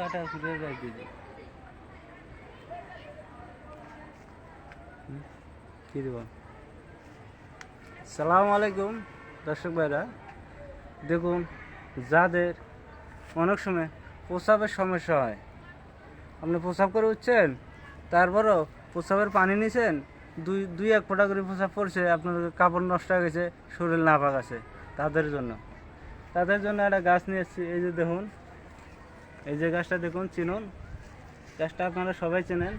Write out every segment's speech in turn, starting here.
কাটা ঘুরে যাইতে কি দেব। সালাম আলাইকুম দর্শক ভাইরা, দেখুন যাদের অনেক সময় প্রস্রাবের সমস্যা হয়, আপনি প্রস্রাব করে উঠছেন, তারপরও প্রস্রাবের পানি নিছেন, দুই এক ফোঁটা করে প্রস্রাব পড়ছে, আপনার কাপড় নষ্ট হয়ে গেছে, শরীর নাপাক আছে, তাদের জন্য একটা গাছ নিয়ে এসেছি। এই যে দেখুন, এই যে গাছটা দেখুন, চিনুন, গাছটা আপনারা সবাই চেনেন।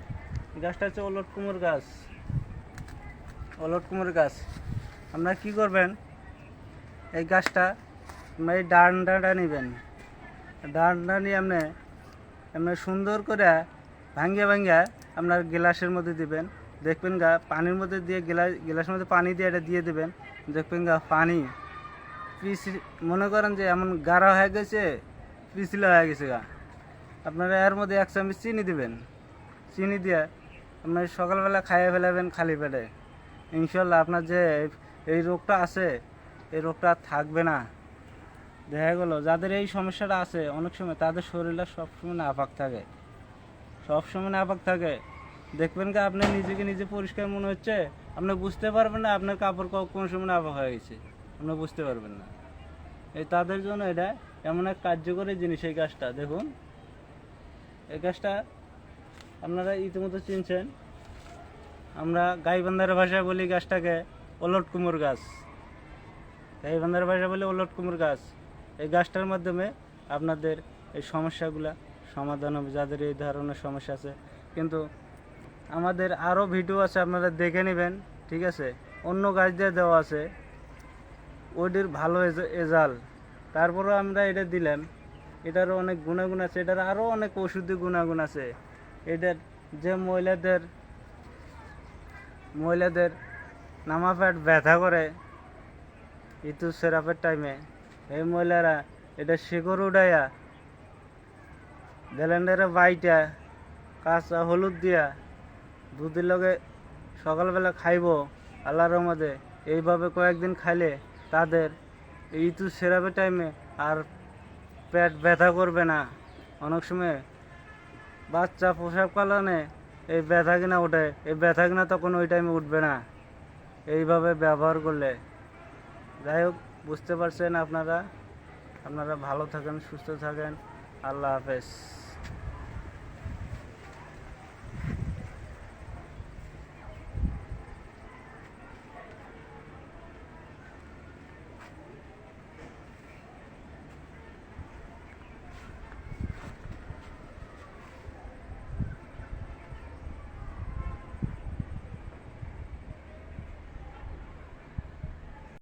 গাছটা হচ্ছে অলট কুমড় গাছ। অলট কুমড় গাছ আপনারা কী করবেন, এই গাছটা আপনার এই ডান্ডাটা নেবেন, ডান্ডা নিয়ে আপনি সুন্দর করে ভাঙ্গিয়া আপনার গ্লাসের মধ্যে দিবেন। দেখবেন গা পানির মধ্যে দিয়ে গ্লাসের মধ্যে পানি দিয়ে এটা দিয়ে দেবেন। দেখবেন গা পানি মনে করেন যে এমন গাঢ় হয়ে গেছে, পিছলা হয়ে গেছে গা। আপনারা এর মধ্যে 1 চামচ চিনি দিবেন। চিনি দিয়ে আপনার সকালবেলা খাইয়ে ফেলাবেন খালি পেটে। ইনশাল্লাহ আপনার যে এই রোগটা আছে, এই রোগটা থাকবে না। দেখা গেলো যাদের এই সমস্যাটা আছে, অনেক সময় তাদের শরীরটা সবসময় নাপাক থাকে, দেখবেন কি আপনি নিজেকে নিজে পরিষ্কার মনে হচ্ছে, আপনি বুঝতে পারবেন না আপনার কাপড় কোন সময় নাপাক হয়ে গেছে, আপনি বুঝতে পারবেন না। এই তাদের জন্য এটা এমন এক কার্যকরী জিনিস। এই গাছটা দেখুন, এই গাছটা আপনারা ইতিমধ্যে চিনছেন। আমরা গাইবান্ধার ভাষায় বলি গাছটাকে অলট কুমড় গাছ। গাইবান্ধার ভাষায় বলি অলট কুমড় গাছ। এই গাছটার মাধ্যমে আপনাদের এই সমস্যাগুলা সমাধান হবে, যাদের এই ধরনের সমস্যা আছে। কিন্তু আমাদের আরও ভিডিও আছে, আপনারা দেখে নেবেন, ঠিক আছে। অন্য গাছ দিয়ে দেওয়া আছে, ওইটির ভালো রেজাল্ট, তারপরেও আমরা এটা দিলাম। এটারও অনেক গুণাগুণ আছে, এটার আরও অনেক ওষুধি গুণাগুণ আছে। এটার যে মহিলাদের নামা পেট ব্যথা করে ঋতুস্রাবের টাইমে, এই মহিলারা এটা শিকড় উঠাইয়া ব্লেন্ডারে বাইটা কাঁচা হলুদ দিয়া দুধের লগে সকালবেলা খাইব আল্লাহর রহমতে। এইভাবে কয়েকদিন খাইলে তাদের ঋতুস্রাবের টাইমে আর পেট ব্যথা করবে না। অনেক সময় বাচ্চা প্রসব কারণে এই ব্যথা কিনা ওঠে, এই ব্যথা কিনা তখন ওই টাইমে উঠবে না এইভাবে ব্যবহার করলে। যাই হোক, বুঝতে পারছেন আপনারা ভালো থাকেন, সুস্থ থাকেন। আল্লাহ হাফেজ।